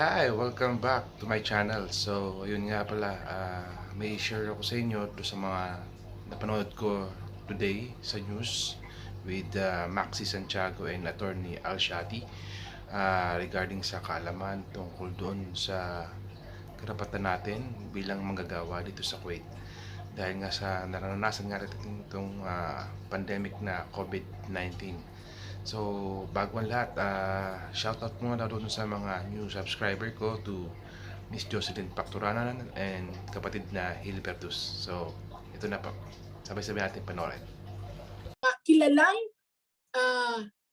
Hi! Welcome back to my channel. So, yun nga pala, may share ako sa inyo do sa mga napanood ko today sa news with Maxi Santiago and Attorney Al Shati regarding sa Kaalaman tungkol doon sa karapatan natin bilang manggagawa dito sa Kuwait. Dahil nga sa naranasan nga natin itong pandemic na COVID-19. So, bago ang lahat, shoutout muna doon sa mga new subscriber ko to Miss Jocelyn Pacturanan and kapatid na Hilbertus. So, ito na po. Sabay-sabay natin panoorin. Kilalang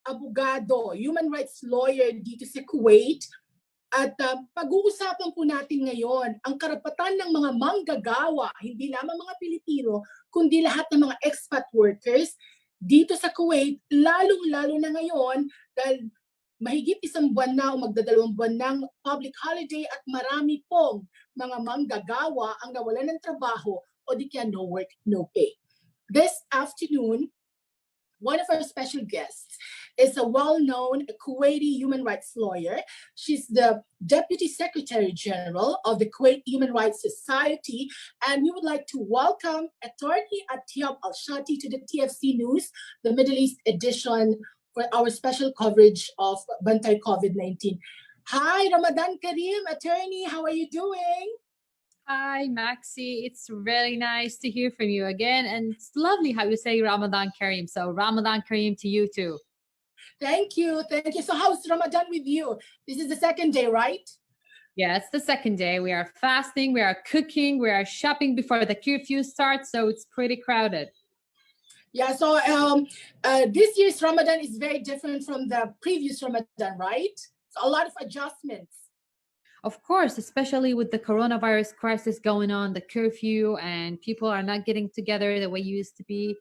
abogado, human rights lawyer dito sa Kuwait. At pag-uusapan po natin ngayon ang karapatan ng mga manggagawa, hindi lamang mga Pilipino, kundi lahat ng mga expat workers dito sa Kuwait, lalong-lalo na ngayon dahil mahigit isang buwan na o magdadalawang buwan ng public holiday at marami pong mga manggagawa ang nawalan ng trabaho o di kaya no work, no pay. This afternoon, one of our special guests is a well-known Kuwaiti human rights lawyer. She's the Deputy Secretary General of the Kuwait Human Rights Society, and we would like to welcome Attorney Atiyab Al-Shati to the TFC News, the Middle East edition, for our special coverage of Bantay COVID-19. Hi, Ramadan Kareem, Attorney, how are you doing? Hi, Maxi. It's really nice to hear from you again. And it's lovely how you say Ramadan Kareem. So Ramadan Kareem to you too. Thank you. Thank you. So how's Ramadan with you? This is the second day, right? Yeah, it's the second day. We are fasting, we are cooking, we are shopping before the curfew starts. So it's pretty crowded. Yeah, so this year's Ramadan is very different from the previous Ramadan, right? So a lot of adjustments. Of course, especially with the coronavirus crisis going on, the curfew, and people are not getting together the way it used to be,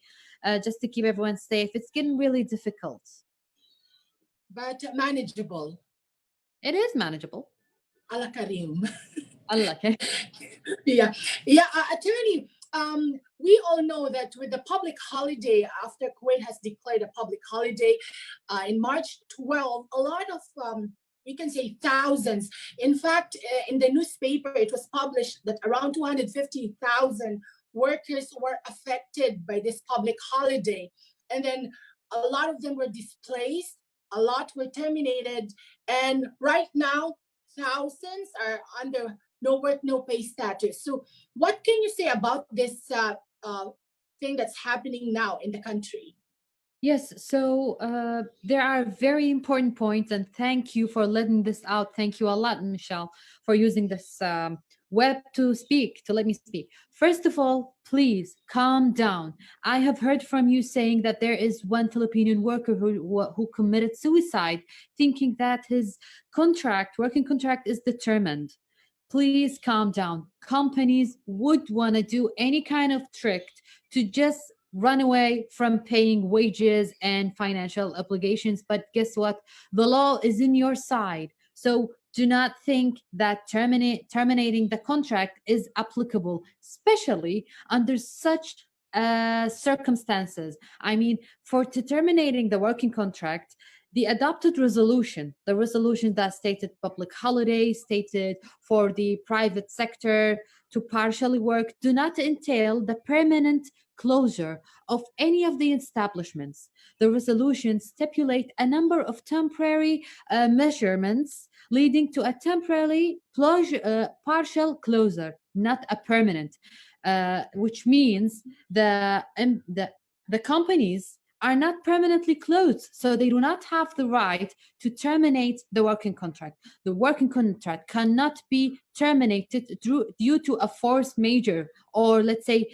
just to keep everyone safe. It's getting really difficult. But manageable. It is manageable. Allah Karim. Allah. Yeah. Attorney, we all know that with the public holiday, after Kuwait has declared a public holiday in March 12, a lot of we can say thousands. In fact, in the newspaper, it was published that around 250,000 workers were affected by this public holiday. And then a lot of them were displaced, a lot were terminated, and right now, thousands are under no work, no pay status. So what can you say about this thing that's happening now in the country? Yes, so there are very important points, and thank you for letting this out. Thank you a lot, Michelle, for using this web to let me speak. First of all, please calm down. I have heard from you saying that there is one Filipino worker who committed suicide, thinking that his working contract is determined. Please calm down. Companies would want to do any kind of trick to just run away from paying wages and financial obligations. But guess what? The law is in your side. So do not think that terminating the contract is applicable, especially under such circumstances. I mean, for terminating the working contract, the adopted resolution, the resolution that stated public holiday, stated for the private sector to partially work, do not entail the permanent closure of any of the establishments. The resolution stipulate a number of temporary measurements leading to a temporary partial closure, not a permanent, which means the companies are not permanently closed, so they do not have the right to terminate the working contract. The working contract cannot be terminated due to a force majeure, or let's say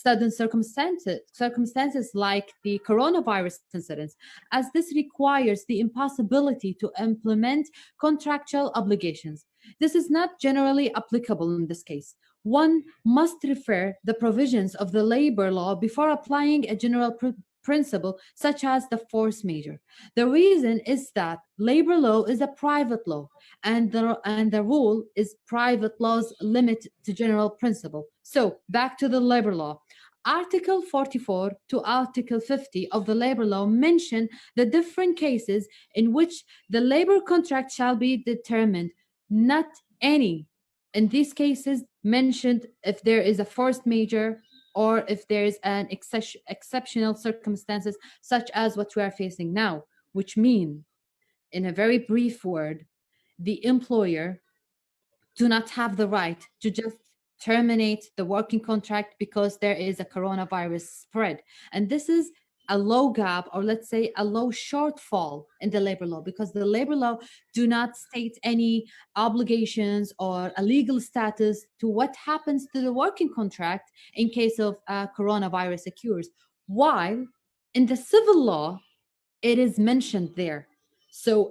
sudden circumstances like the coronavirus incidents, as this requires the impossibility to implement contractual obligations. This is not generally applicable in this case. One must refer the provisions of the labor law before applying a general principle such as the force majeure. The reason is that labor law is a private law, and the rule is private law's limit to general principle. So back to the labor law. Article 44 to Article 50 of the labor law mention the different cases in which the labor contract shall be determined not any, in these cases, mentioned if there is a force majeure or if there is an exceptional circumstances such as what we are facing now, which mean, in a very brief word, the employer do not have the right to just terminate the working contract because there is a coronavirus spread. And this is a low gap, or let's say a low shortfall in the labor law, because the labor law do not state any obligations or a legal status to what happens to the working contract in case of coronavirus occurs. While in the civil law, it is mentioned there. So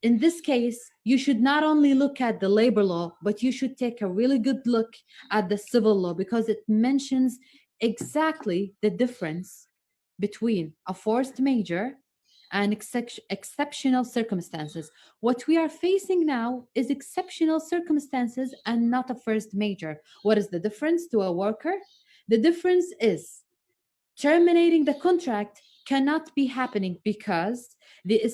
in this case, you should not only look at the labor law, but you should take a really good look at the civil law, because it mentions exactly the difference between a forced major and exceptional circumstances. What we are facing now is exceptional circumstances and not a first major. What is the difference to a worker? The difference is terminating the contract cannot be happening because the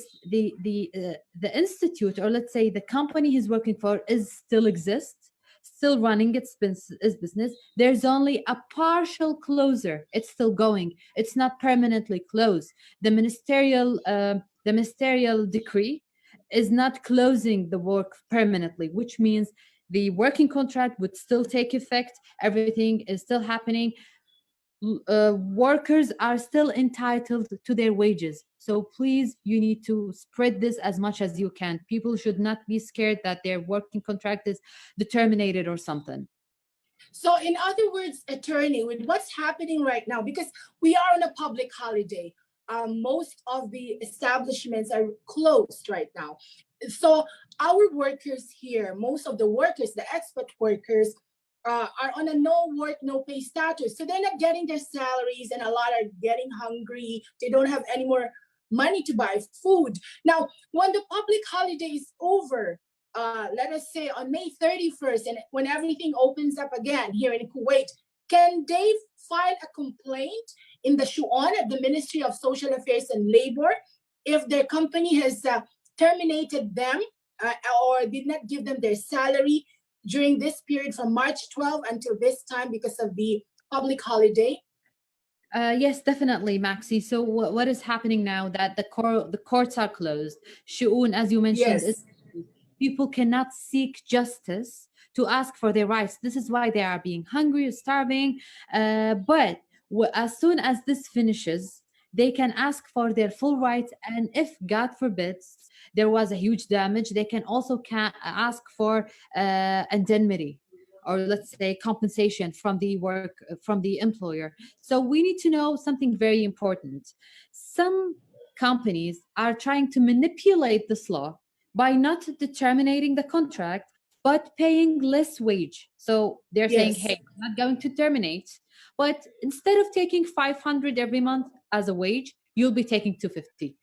institute, or let's say the company he's working for, is still exists, still running its business. There's only a partial closure, it's still going, it's not permanently closed. The ministerial decree is not closing the work permanently, which means the working contract would still take effect, everything is still happening. Workers are still entitled to their wages. So please, you need to spread this as much as you can. People should not be scared that their working contract is terminated or something. So, in other words, attorney, with what's happening right now, because we are on a public holiday, most of the establishments are closed right now. So, our workers here, most of the workers, the expat workers, are on a no work, no pay status. So, they're not getting their salaries, and a lot are getting hungry. They don't have any more money to buy food. Now, when the public holiday is over, let us say on May 31st, and when everything opens up again here in Kuwait, can they file a complaint in the Shu'on at the Ministry of Social Affairs and Labor if their company has terminated them or did not give them their salary during this period from March 12 until this time because of the public holiday? Yes, definitely, Maxi. So what is happening now that the courts are closed? Shu'un, as you mentioned, is Yes. people cannot seek justice to ask for their rights. This is why they are being hungry or starving. But as soon as this finishes, they can ask for their full rights. And if, God forbids, there was a huge damage, they can also ask for indemnity, or let's say compensation from the employer. So we need to know something very important. Some companies are trying to manipulate this law by not terminating the contract but paying less wage. So they're saying, Yes. hey, I'm not going to terminate, but instead of taking 500 every month as a wage, you'll be taking 250.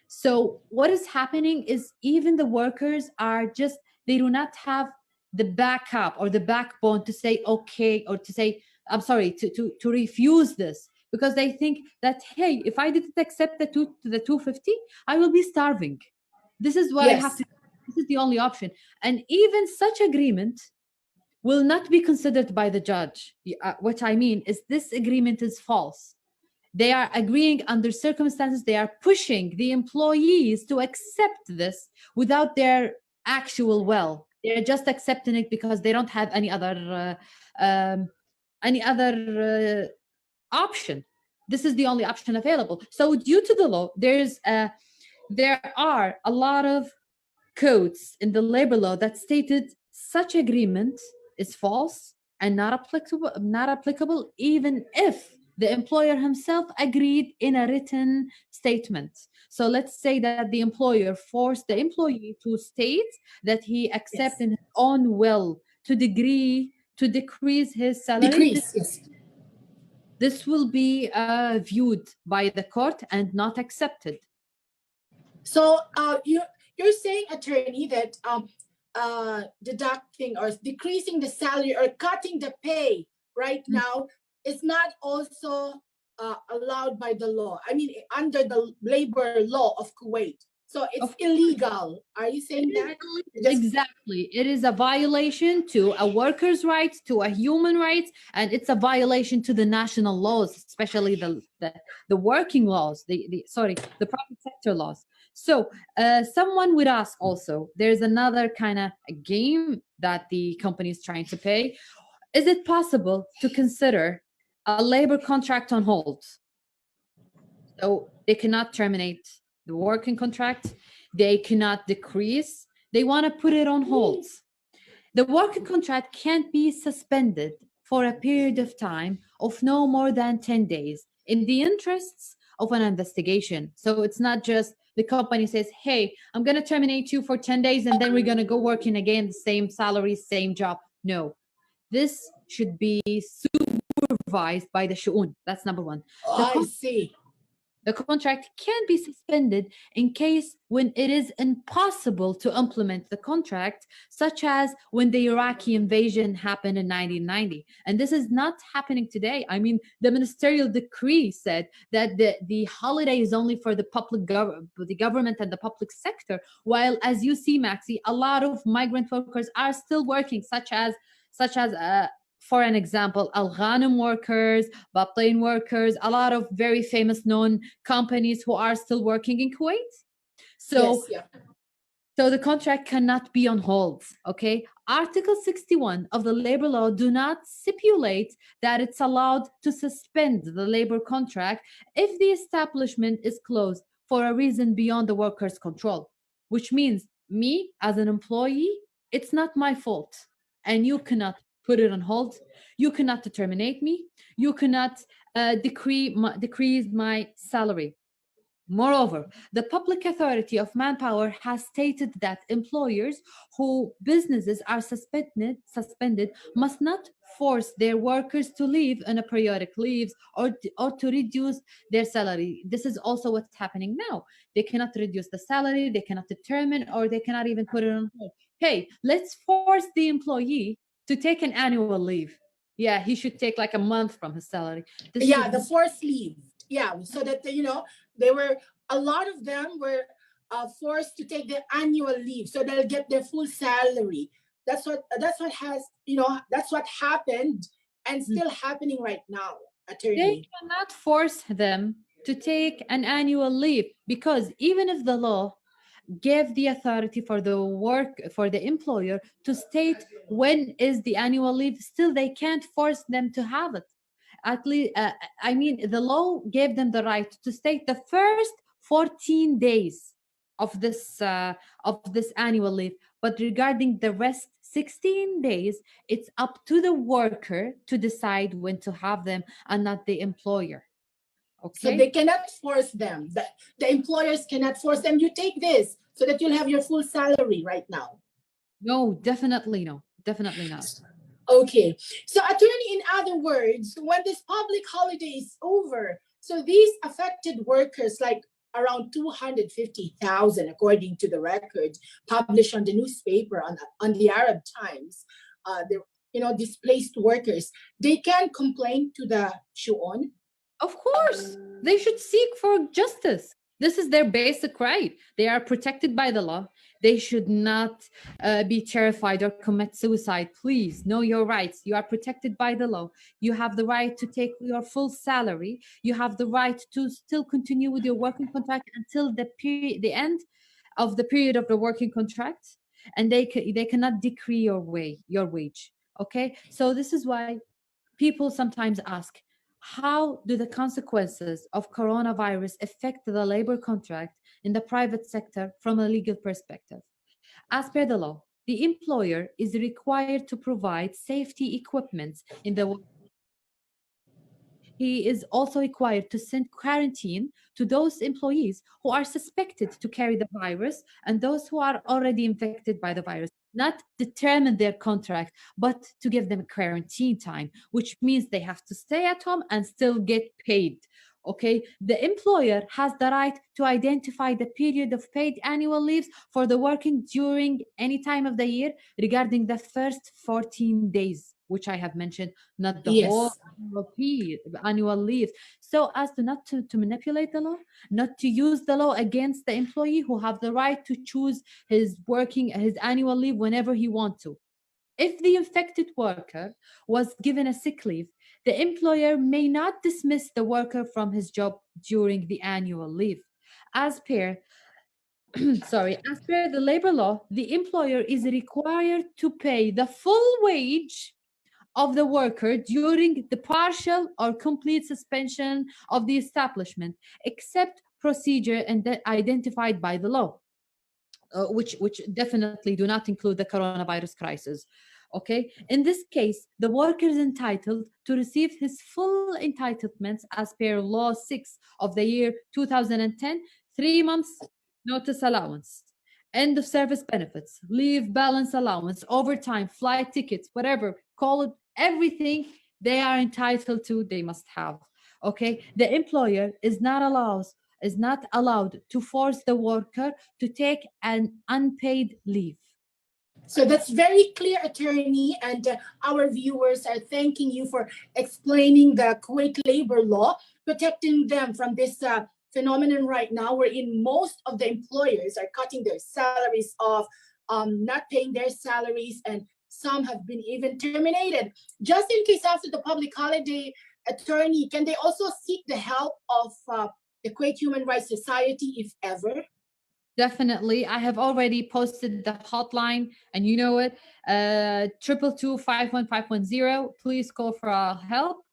So what is happening is even the workers are just, they do not have the backup or the backbone to say okay, or to say I'm sorry, to refuse this, because they think that, hey, if I didn't accept the 250, I will be starving. This is what I have Yes. to, this is the only option. And even such agreement will not be considered by the judge. What I mean is this agreement is false. They are agreeing under circumstances, they are pushing the employees to accept this without their actual will. They're just accepting it because they don't have any other option. This is the only option available. So due to the law, there are a lot of codes in the labor law that stated such agreement is false and not applicable even if the employer himself agreed in a written statement. So let's say that the employer forced the employee to state that he accepts Yes. in his own will to decrease his salary. this, Decrease. Yes. this will be viewed by the court and not accepted. So you're saying, attorney, that deducting or decreasing the salary or cutting the pay right now is not also allowed by the law. I mean, under the labor law of Kuwait. So it's Of illegal. Are you saying It is that? illegal. Just Exactly. It is a violation to a worker's rights, to a human rights, and it's a violation to the national laws, especially the working laws, the private sector laws. So someone would ask also, there's another kind of game that the company is trying to pay. Is it possible to consider a labor contract on hold? So they cannot terminate the working contract. They cannot decrease. They want to put it on hold. The working contract can't be suspended for a period of time of no more than 10 days in the interests of an investigation. So it's not just the company says, hey, I'm going to terminate you for 10 days and then we're going to go working again, the same salary, same job. No, this should be supervised by the Shu'un. That's number one. The I see. the contract can be suspended in case when it is impossible to implement the contract, such as when the Iraqi invasion happened in 1990. And this is not happening today. I mean, the ministerial decree said that the holiday is only for the government and the public sector, while as you see, Maxi, a lot of migrant workers are still working, such as for an example, Al Ghanim workers, Batain workers, a lot of very famous known companies who are still working in Kuwait. So, Yes, yeah. so the contract cannot be on hold. Okay. Article 61 of the labor law do not stipulate that it's allowed to suspend the labor contract if the establishment is closed for a reason beyond the worker's control, which means me as an employee, it's not my fault. And you cannot put it on hold. You cannot terminate me. You cannot decrease my salary. Moreover, the Public Authority of Manpower has stated that employers who businesses are suspended must not force their workers to leave on a periodic leaves or to reduce their salary. This is also what's happening now. They cannot reduce the salary, they cannot determine, or they cannot even put it on hold. Hey, let's force the employee to take an annual leave. Yeah, he should take like a month from his salary. This Yeah, should the forced leave. Yeah, so that they were a lot of them were forced to take their annual leave, so they'll get their full salary. That's what has that's what happened and still happening right now, they attorney. cannot force them to take an annual leave because even if the law gave the authority for the employer to state when is the annual leave, still they can't force them to have it. At least I mean the law gave them the right to state the first 14 days of this annual leave, but regarding the rest 16 days, it's up to the worker to decide when to have them and not the employer. So Okay. they cannot force them. The employers cannot force them. You take this so that you'll have your full salary right now. No, definitely no, definitely not. Okay. So, attorney, in other words, when this public holiday is over, so these affected workers, like around 250,000, according to the records published on the newspaper on the Arab Times, the displaced workers, they can complain to the Shuon. Of course, they should seek for justice. This is their basic right. They are protected by the law. They should not be terrified or commit suicide. Please know your rights. You are protected by the law. You have the right to take your full salary. You have the right to still continue with your working contract until the end of the period of the working contract, and they cannot decree your wage. Okay, so this is why people sometimes ask, how do the consequences of coronavirus affect the labor contract in the private sector from a legal perspective? As per the law, the employer is required to provide safety equipment in the. He is also required to send quarantine to those employees who are suspected to carry the virus and those who are already infected by the virus. Not determine their contract, but to give them quarantine time, which means they have to stay at home and still get paid. Okay, the employer has the right to identify the period of paid annual leaves for the working during any time of the year regarding the first 14 days. which I have mentioned, not the whole Yes. annual leave, so as to not to manipulate the law, not to use the law against the employee who have the right to choose his annual leave whenever he wants to. If the infected worker was given a sick leave, the employer may not dismiss the worker from his job during the annual leave. As per as per the labor law, the employer is required to pay the full wage of the worker during the partial or complete suspension of the establishment, except procedure and identified by the law, which definitely do not include the coronavirus crisis. Okay, in this case, the worker is entitled to receive his full entitlements as per Law 6 of the year 2010, 3 months notice allowance, end of service benefits, leave balance allowance, overtime, flight tickets, whatever, call it, everything they are entitled to, they must have. Okay, the employer is not allowed to force the worker to take an unpaid leave. So that's very clear, attorney, and our viewers are thanking you for explaining the Kuwait labor law, protecting them from this phenomenon right now, wherein most of the employers are cutting their salaries off, not paying their salaries, and some have been even terminated. Just in case after the public holiday, attorney, can they also seek the help of the Kuwait Human Rights Society if ever? Definitely. I have already posted the hotline, and you know it, 222-51510. Please call for our help.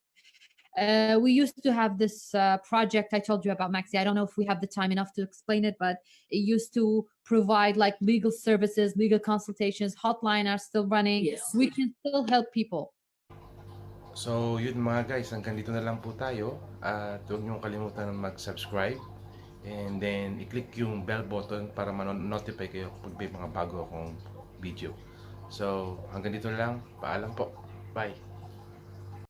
We used to have this project I told you about, Maxi. I don't know if we have the time enough to explain it, but it used to provide like legal services, legal consultations. Hotline are still running. Yes. We can still help people. So, yun mga guys, hanggang dito na lang po tayo. At huwag niyong kalimutan na mag-subscribe. And then, i-click yung bell button para ma-notify kayo pag may mga bago akong video. So, hanggang dito na lang. Paalam po. Bye!